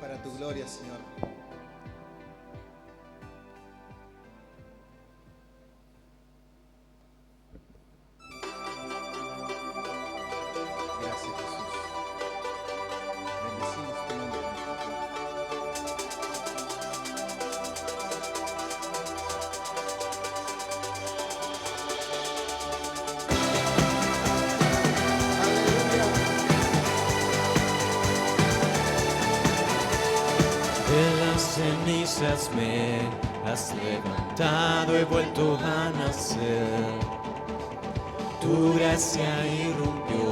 para tu gloria, Señor. Gracias, Jesús. Bendecimos tu nombre. De las cenizas me has levantado, he vuelto a nacer. Tu gracia irrumpió,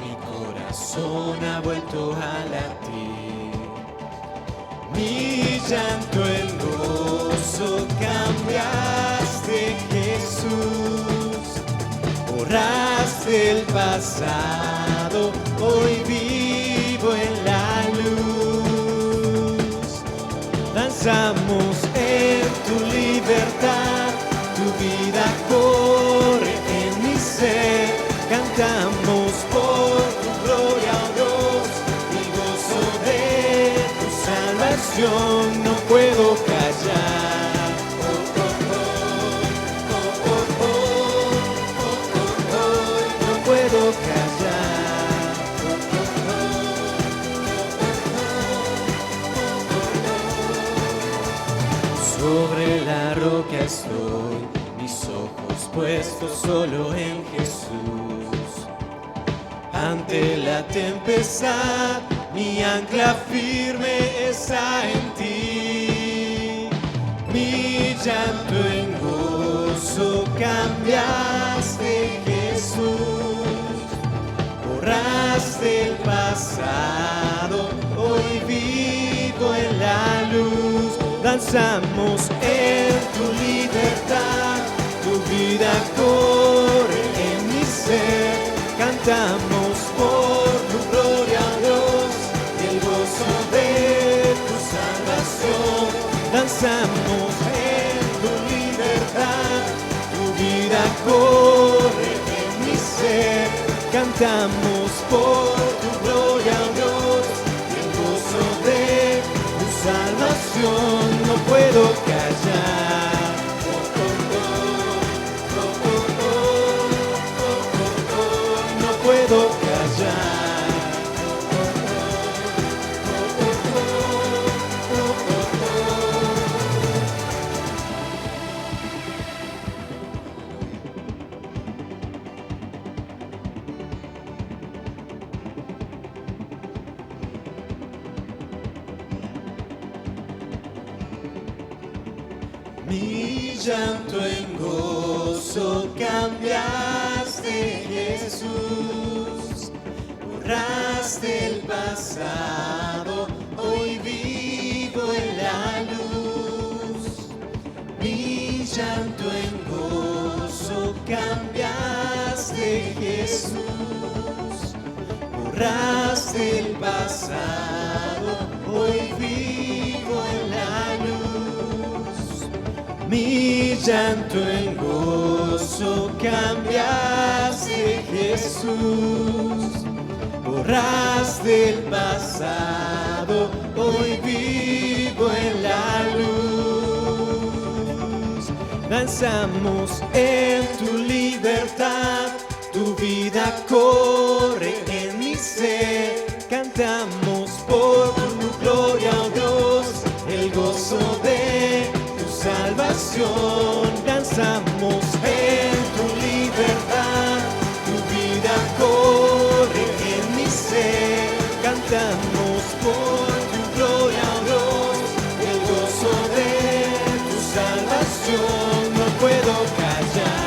mi corazón ha vuelto a latir. Mi llanto en gozo cambiaste, Jesús. Borraste el pasado, hoy vivo en la luz. Danzamos en tu libertad, tu vida corre en mi ser. Cantamos por tu gloria, oh Dios, el gozo de tu salvación. No puedo callar. No puedo callar. Sobre la roca estoy, mis ojos puestos solo en Jesús. Ante la tempestad, mi ancla firme está en ti. Mi llanto en gozo cambiaste, Jesús. Borraste el pasado, hoy vivo en la luz. Danzamos en tu libertad, tu vida corre en mi ser. Cantamos por tu gloria, Dios, y el gozo de tu salvación. Danzamos en tu libertad, tu vida corre en mi ser. Cantamos por tu gloria, Dios, y el gozo de tu salvación. No puedo callar. No puedo callar. Mi llanto en gozo cambiaste, Jesús. Borraste el pasado, hoy vivo en la luz. Mi llanto en gozo cambiaste, Jesús. Borraste el pasado, hoy vivo en la luz. Mi llanto en gozo cambiaste, Jesús. Borraste el pasado, hoy vivo en la luz. Danzamos en tu libertad, tu vida corre en mi ser. Cantamos por tu gloria, oh Dios, el gozo de salvación. Danzamos en tu libertad, tu vida corre en mi ser. Cantamos por tu gloria, oh Dios, el gozo de tu salvación. No puedo callar.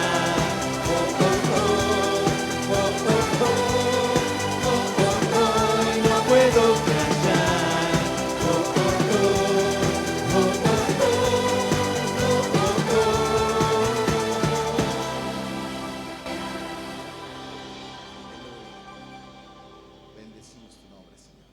No puedo callar. Bendecimos tu nombre, Señor.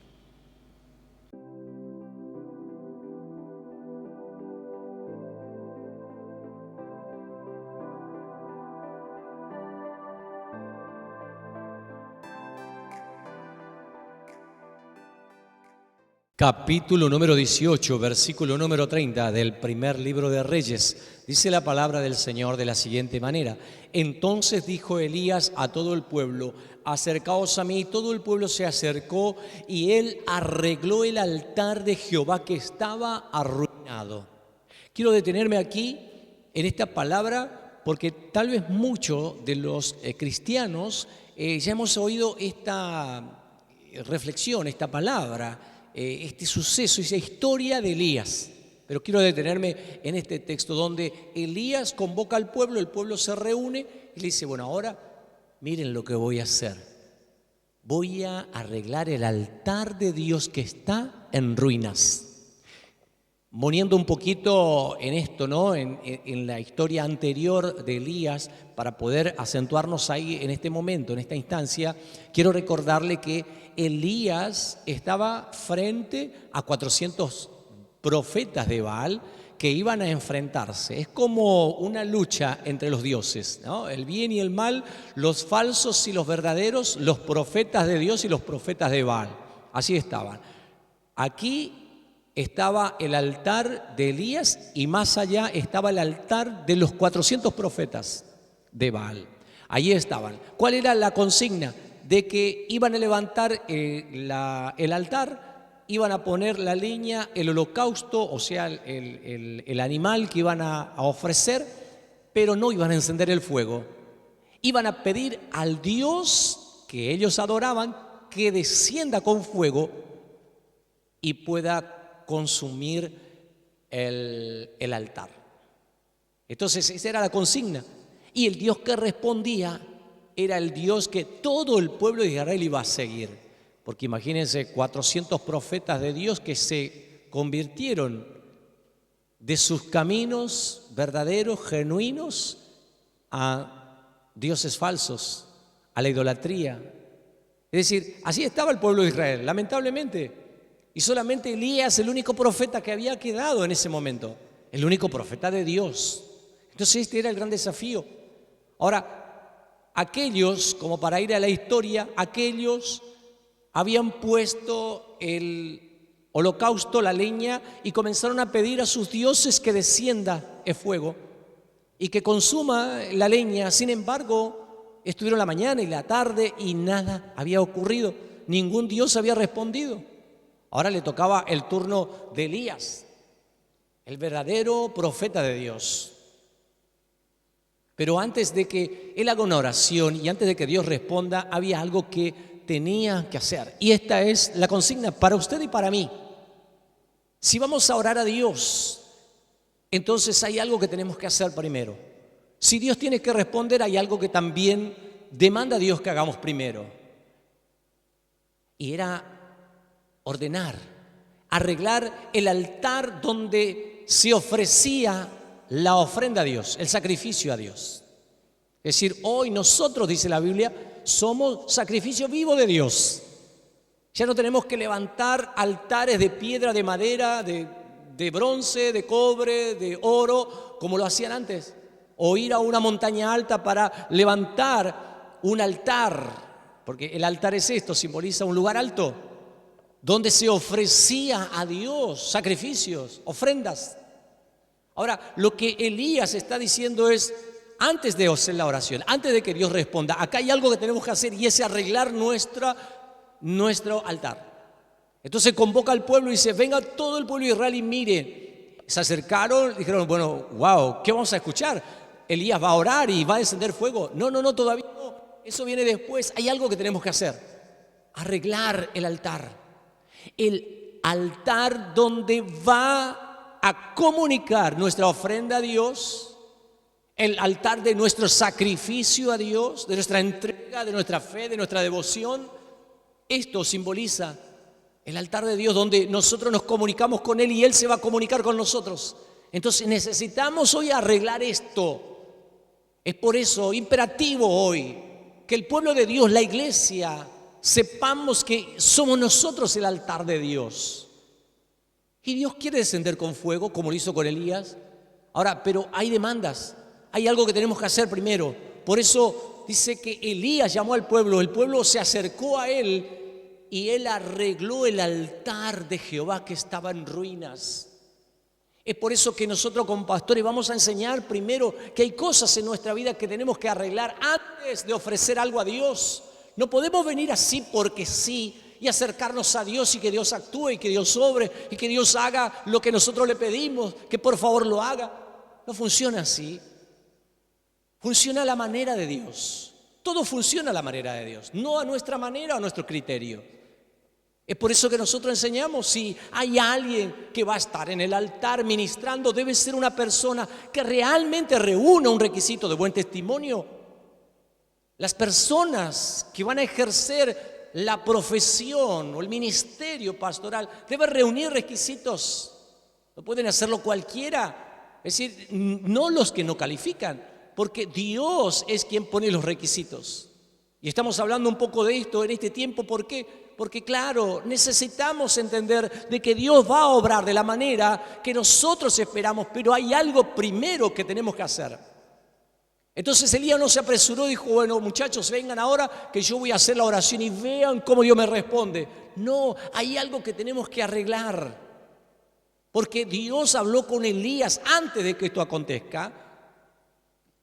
Capítulo número 18, versículo número 30 del primer libro de Reyes. Dice la palabra del Señor de la siguiente manera: Entonces dijo Elías a todo el pueblo: acercaos a mí. Todo el pueblo se acercó y él arregló el altar de Jehová que estaba arruinado. Quiero detenerme aquí en esta palabra porque tal vez muchos de los cristianos ya hemos oído esta reflexión, esta palabra, este suceso, esa historia de Elías. Pero quiero detenerme en este texto donde Elías convoca al pueblo, el pueblo se reúne y le dice: bueno, ahora miren lo que voy a hacer. Voy a arreglar el altar de Dios que está en ruinas. Poniendo un poquito en esto, ¿no? En la historia anterior de Elías, para poder acentuarnos ahí en este momento, en esta instancia, quiero recordarle que Elías estaba frente a 400 profetas de Baal que iban a enfrentarse. Es como una lucha entre los dioses, ¿no? El bien y el mal, los falsos y los verdaderos, los profetas de Dios y los profetas de Baal. Así estaban. Aquí estaba el altar de Elías y más allá estaba el altar de los 400 profetas de Baal. Allí estaban. ¿Cuál era la consigna? De que iban a levantar el altar, iban a poner la leña, el holocausto, o sea, el animal que iban a ofrecer, pero no iban a encender el fuego. Iban a pedir al Dios que ellos adoraban que descienda con fuego y pueda consumir el altar. Entonces esa era la consigna. Y el Dios que respondía era el Dios que todo el pueblo de Israel iba a seguir. Porque imagínense 400 profetas de Dios que se convirtieron de sus caminos verdaderos, genuinos, a dioses falsos, a la idolatría. Es decir, así estaba el pueblo de Israel, lamentablemente. Y solamente Elías, el único profeta que había quedado en ese momento, el único profeta de Dios. Entonces este era el gran desafío. Ahora, aquellos, como para ir a la historia, aquellos habían puesto el holocausto, la leña, y comenzaron a pedir a sus dioses que descienda el fuego y que consuma la leña. Sin embargo, estuvieron la mañana y la tarde y nada había ocurrido. Ningún dios había respondido. Ahora le tocaba el turno de Elías, el verdadero profeta de Dios. Pero antes de que él haga una oración y antes de que Dios responda, había algo que tenía que hacer. Y esta es la consigna para usted y para mí. Si vamos a orar a Dios, entonces hay algo que tenemos que hacer primero. Si Dios tiene que responder, hay algo que también demanda a Dios que hagamos primero. Y era ordenar, arreglar el altar donde se ofrecía la ofrenda a Dios, el sacrificio a Dios. Es decir, hoy nosotros, dice la Biblia, somos sacrificio vivo de Dios. Ya no tenemos que levantar altares de piedra, de madera, de bronce, de cobre, de oro, como lo hacían antes. O ir a una montaña alta para levantar un altar, porque el altar es esto, simboliza un lugar alto, donde se ofrecía a Dios sacrificios, ofrendas. Ahora, lo que Elías está diciendo es, antes de hacer la oración, antes de que Dios responda, acá hay algo que tenemos que hacer y es arreglar nuestro altar. Entonces convoca al pueblo y dice: venga todo el pueblo de Israel y mire. Se acercaron, dijeron: bueno, wow, ¿qué vamos a escuchar? Elías va a orar y va a descender fuego. No, todavía no. Eso viene después. Hay algo que tenemos que hacer. Arreglar el altar. El altar donde va a comunicar nuestra ofrenda a Dios, el altar de nuestro sacrificio a Dios, de nuestra entrega, de nuestra fe, de nuestra devoción. Esto simboliza el altar de Dios donde nosotros nos comunicamos con Él y Él se va a comunicar con nosotros. Entonces necesitamos hoy arreglar esto. Es por eso imperativo hoy que el pueblo de Dios, la iglesia, sepamos que somos nosotros el altar de Dios. Y Dios quiere descender con fuego, como lo hizo con Elías. Ahora, pero hay demandas. Hay algo que tenemos que hacer primero. Por eso dice que Elías llamó al pueblo. El pueblo se acercó a él y él arregló el altar de Jehová que estaba en ruinas. Es por eso que nosotros como pastores vamos a enseñar primero que hay cosas en nuestra vida que tenemos que arreglar antes de ofrecer algo a Dios. No podemos venir así porque sí y acercarnos a Dios y que Dios actúe y que Dios obre y que Dios haga lo que nosotros le pedimos, que por favor lo haga. No funciona así. Funciona a la manera de Dios. Todo funciona a la manera de Dios, no a nuestra manera o a nuestro criterio. Es por eso que nosotros enseñamos, si hay alguien que va a estar en el altar ministrando, debe ser una persona que realmente reúna un requisito de buen testimonio. Las personas que van a ejercer la profesión o el ministerio pastoral deben reunir requisitos. No pueden hacerlo cualquiera, es decir, no los que no califican, porque Dios es quien pone los requisitos. Y estamos hablando un poco de esto en este tiempo, ¿por qué? Porque claro, necesitamos entender de que Dios va a obrar de la manera que nosotros esperamos, pero hay algo primero que tenemos que hacer. Entonces Elías no se apresuró y dijo, bueno muchachos, vengan ahora que yo voy a hacer la oración y vean cómo Dios me responde. No, hay algo que tenemos que arreglar. Porque Dios habló con Elías antes de que esto acontezca.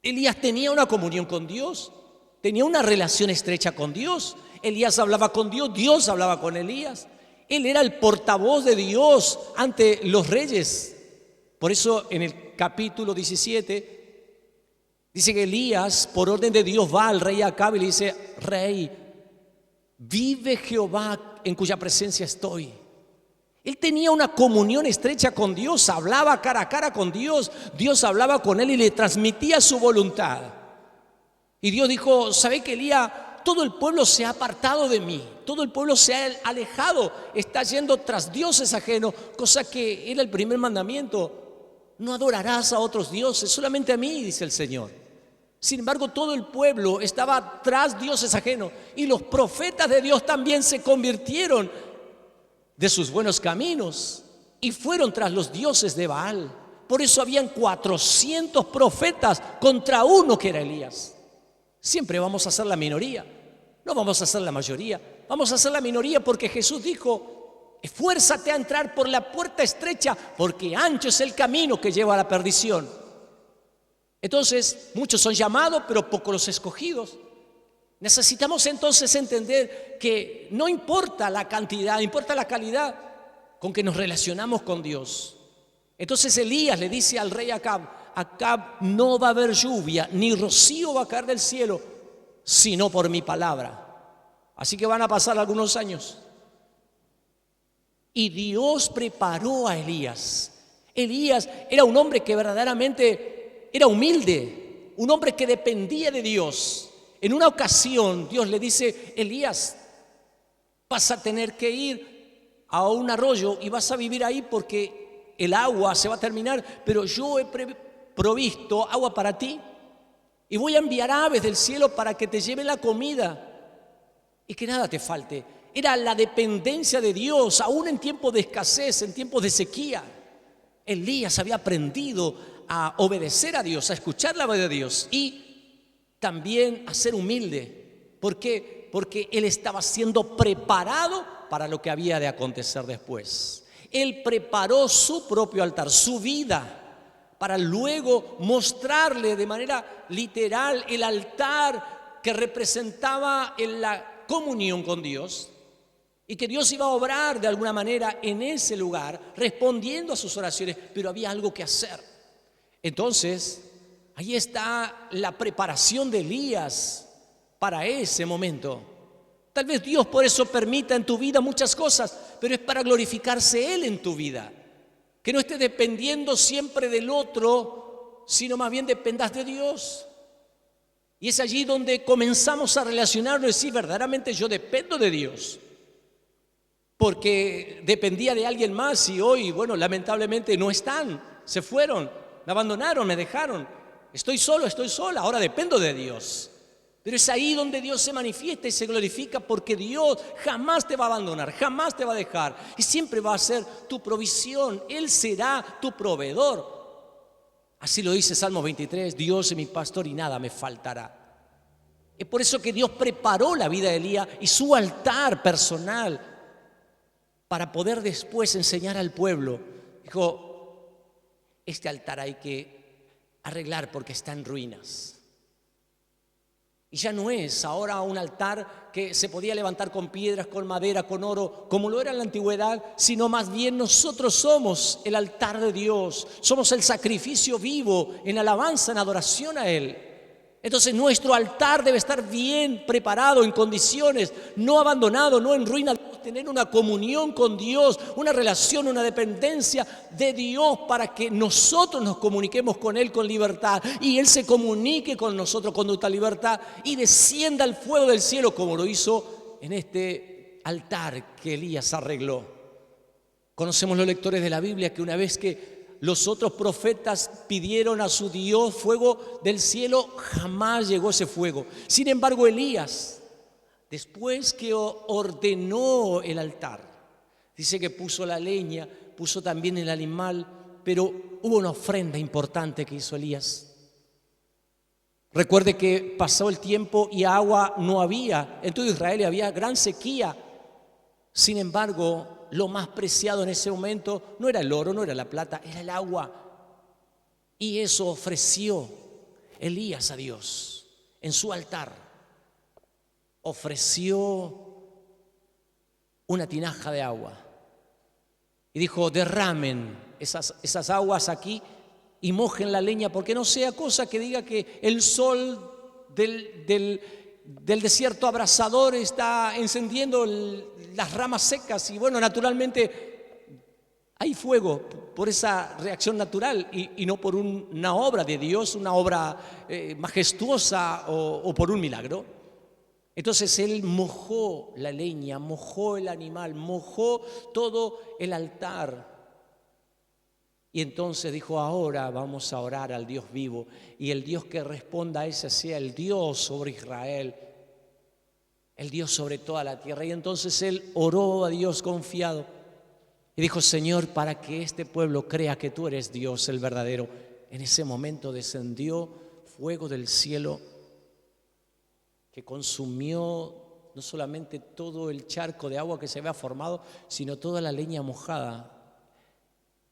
Elías tenía una comunión con Dios, tenía una relación estrecha con Dios. Elías hablaba con Dios, Dios hablaba con Elías. Él era el portavoz de Dios ante los reyes. Por eso en el capítulo 17 dice que Elías, por orden de Dios, va al rey Acab y le dice, rey, vive Jehová en cuya presencia estoy. Él tenía una comunión estrecha con Dios, hablaba cara a cara con Dios, Dios hablaba con él y le transmitía su voluntad. Y Dios dijo, ¿sabe que Elías? Todo el pueblo se ha apartado de mí, todo el pueblo se ha alejado, está yendo tras dioses ajenos, cosa que era el primer mandamiento. No adorarás a otros dioses, solamente a mí, dice el Señor. Sin embargo, todo el pueblo estaba tras dioses ajenos y los profetas de Dios también se convirtieron de sus buenos caminos y fueron tras los dioses de Baal. Por eso habían 400 profetas contra uno que era Elías. Siempre vamos a ser la minoría, no vamos a ser la mayoría, vamos a ser la minoría porque Jesús dijo, esfuérzate a entrar por la puerta estrecha porque ancho es el camino que lleva a la perdición. Entonces, muchos son llamados, pero pocos los escogidos. Necesitamos entonces entender que no importa la cantidad, importa la calidad con que nos relacionamos con Dios. Entonces Elías le dice al rey Acab, Acab, no va a haber lluvia, ni rocío va a caer del cielo, sino por mi palabra. Así que van a pasar algunos años. Y Dios preparó a Elías. Elías era un hombre que verdaderamente era humilde, un hombre que dependía de Dios. En una ocasión Dios le dice, Elías, vas a tener que ir a un arroyo y vas a vivir ahí porque el agua se va a terminar, pero yo he provisto agua para ti y voy a enviar aves del cielo para que te lleven la comida y que nada te falte. Era la dependencia de Dios, aún en tiempos de escasez, en tiempos de sequía. Elías había aprendido a obedecer a Dios, a escuchar la voz de Dios y también a ser humilde. ¿Por qué? Porque él estaba siendo preparado para lo que había de acontecer después. Él preparó su propio altar, su vida, para luego mostrarle de manera literal el altar que representaba en la comunión con Dios y que Dios iba a obrar de alguna manera en ese lugar, respondiendo a sus oraciones, pero había algo que hacer. Entonces, ahí está la preparación de Elías para ese momento. Tal vez Dios por eso permita en tu vida muchas cosas, pero es para glorificarse Él en tu vida. Que no estés dependiendo siempre del otro, sino más bien dependas de Dios. Y es allí donde comenzamos a relacionarnos y decir, verdaderamente yo dependo de Dios. Porque dependía de alguien más y hoy, bueno, lamentablemente no están, se fueron, me abandonaron, me dejaron. Estoy solo, estoy sola, ahora dependo de Dios. Pero es ahí donde Dios se manifiesta y se glorifica porque Dios jamás te va a abandonar, jamás te va a dejar y siempre va a ser tu provisión. Él será tu proveedor. Así lo dice Salmo 23, Dios es mi pastor y nada me faltará. Es por eso que Dios preparó la vida de Elías y su altar personal para poder después enseñar al pueblo. Dijo, este altar hay que arreglar porque está en ruinas. Y ya no es ahora un altar que se podía levantar con piedras, con madera, con oro, como lo era en la antigüedad, sino más bien nosotros somos el altar de Dios, somos el sacrificio vivo en alabanza, en adoración a Él. Entonces nuestro altar debe estar bien preparado, en condiciones, no abandonado, no en ruina. Debemos tener una comunión con Dios, una relación, una dependencia de Dios para que nosotros nos comuniquemos con Él con libertad y Él se comunique con nosotros con total libertad y descienda el fuego del cielo como lo hizo en este altar que Elías arregló. Conocemos los lectores de la Biblia que una vez que los otros profetas pidieron a su Dios fuego del cielo, jamás llegó ese fuego. Sin embargo, Elías, después que ordenó el altar, dice que puso la leña, puso también el animal, pero hubo una ofrenda importante que hizo Elías. Recuerde que pasó el tiempo y agua no había, en todo Israel había gran sequía. Sin embargo, lo más preciado en ese momento no era el oro, no era la plata, era el agua. Y eso ofreció Elías a Dios en su altar. Ofreció una tinaja de agua. Y dijo, derramen esas aguas aquí y mojen la leña, porque no sea cosa que diga que el sol del desierto abrasador está encendiendo las ramas secas y bueno, naturalmente hay fuego por esa reacción natural y no por una obra de Dios, una obra majestuosa o por un milagro. Entonces él mojó la leña, mojó el animal, mojó todo el altar. Y entonces dijo, ahora vamos a orar al Dios vivo y el Dios que responda a ese sea el Dios sobre Israel, el Dios sobre toda la tierra. Y entonces él oró a Dios confiado y dijo, Señor, para que este pueblo crea que tú eres Dios, el verdadero. En ese momento descendió fuego del cielo que consumió no solamente todo el charco de agua que se había formado, sino toda la leña mojada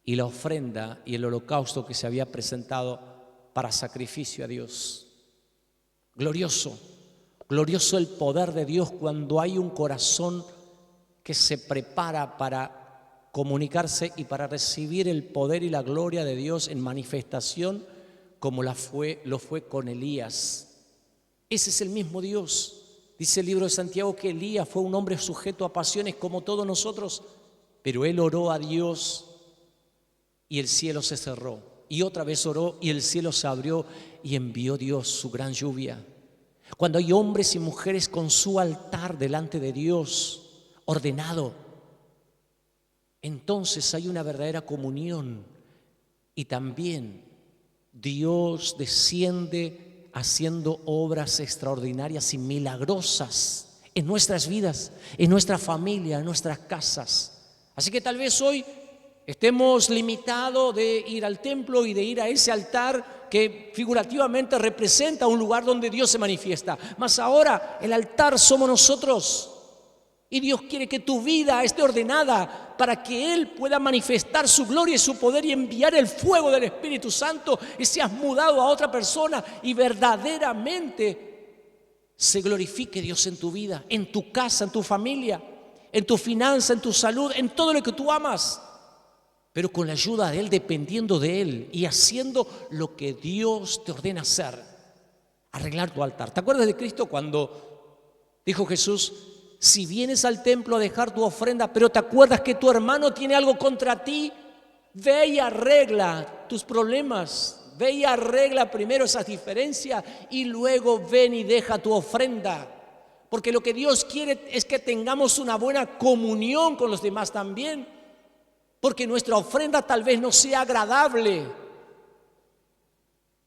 y la ofrenda y el holocausto que se había presentado para sacrificio a Dios. Glorioso, glorioso el poder de Dios cuando hay un corazón que se prepara para comunicarse y para recibir el poder y la gloria de Dios en manifestación como lo fue con Elías. Ese es el mismo Dios. Dice el libro de Santiago que Elías fue un hombre sujeto a pasiones como todos nosotros, pero él oró a Dios y el cielo se cerró. Y otra vez oró y el cielo se abrió y envió Dios su gran lluvia. Cuando hay hombres y mujeres con su altar delante de Dios ordenado, entonces hay una verdadera comunión y también Dios desciende haciendo obras extraordinarias y milagrosas en nuestras vidas, en nuestra familia, en nuestras casas. Así que tal vez hoy estemos limitados de ir al templo y de ir a ese altar que figurativamente representa un lugar donde Dios se manifiesta. Mas ahora el altar somos nosotros. Y Dios quiere que tu vida esté ordenada para que Él pueda manifestar su gloria y su poder y enviar el fuego del Espíritu Santo y seas mudado a otra persona y verdaderamente se glorifique Dios en tu vida, en tu casa, en tu familia, en tu finanza, en tu salud, en todo lo que tú amas, pero con la ayuda de Él, dependiendo de Él y haciendo lo que Dios te ordena hacer, arreglar tu altar. ¿Te acuerdas de Cristo cuando dijo Jesús: si vienes al templo a dejar tu ofrenda, pero te acuerdas que tu hermano tiene algo contra ti, ve y arregla tus problemas, ve y arregla primero esas diferencias y luego ven y deja tu ofrenda? Porque lo que Dios quiere es que tengamos una buena comunión con los demás también, porque nuestra ofrenda tal vez no sea agradable.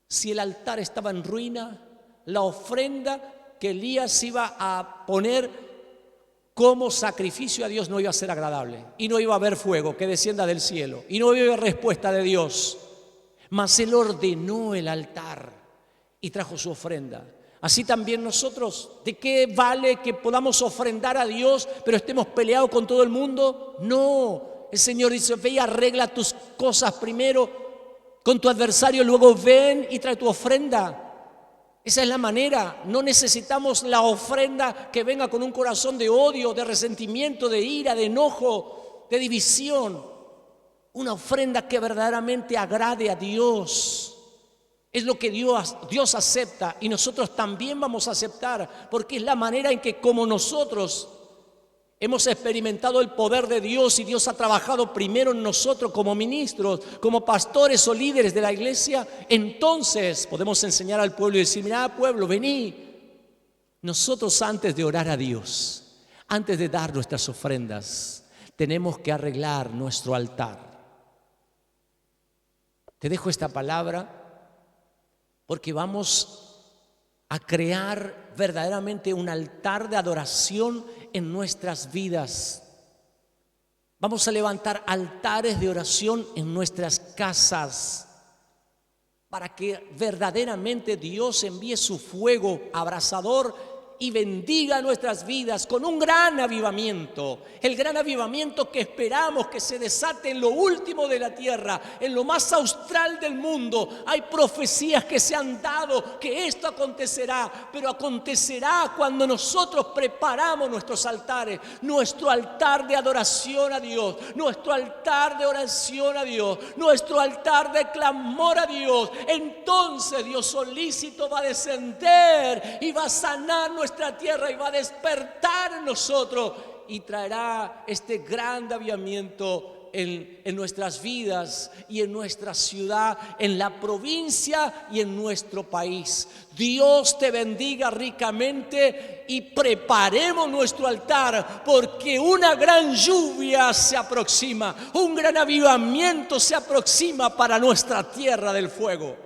Si el altar estaba en ruina, la ofrenda que Elías iba a poner como sacrificio a Dios no iba a ser agradable y no iba a haber fuego que descienda del cielo y no iba a haber respuesta de Dios. Mas Él ordenó el altar y trajo su ofrenda. Así también nosotros. ¿De qué vale que podamos ofrendar a Dios, pero estemos peleados con todo el mundo? No. El Señor dice, ve y arregla tus cosas primero con tu adversario, luego ven y trae tu ofrenda. Esa es la manera. No necesitamos la ofrenda que venga con un corazón de odio, de resentimiento, de ira, de enojo, de división. Una ofrenda que verdaderamente agrade a Dios. Es lo que Dios acepta y nosotros también vamos a aceptar, porque es la manera en que como nosotros hemos experimentado el poder de Dios y Dios ha trabajado primero en nosotros como ministros, como pastores o líderes de la iglesia, entonces podemos enseñar al pueblo y decir, mirá pueblo, vení. Nosotros antes de orar a Dios, antes de dar nuestras ofrendas, tenemos que arreglar nuestro altar. Te dejo esta palabra porque vamos a crear verdaderamente un altar de adoración en nuestras vidas. Vamos a levantar altares de oración en nuestras casas para que verdaderamente Dios envíe su fuego abrasador y bendiga nuestras vidas con un gran avivamiento. El gran avivamiento que esperamos que se desate en lo último de la tierra, en lo más austral del mundo. Hay profecías que se han dado que esto acontecerá, pero acontecerá cuando nosotros preparamos nuestros altares, nuestro altar de adoración a Dios, nuestro altar de oración a Dios, nuestro altar de clamor a Dios. Entonces Dios solícito va a descender y va a sanar nuestra tierra y va a despertar en nosotros y traerá este gran avivamiento en nuestras vidas y en nuestra ciudad, en la provincia y en nuestro país. Dios te bendiga ricamente y preparemos nuestro altar porque una gran lluvia se aproxima, un gran avivamiento se aproxima para nuestra tierra del fuego.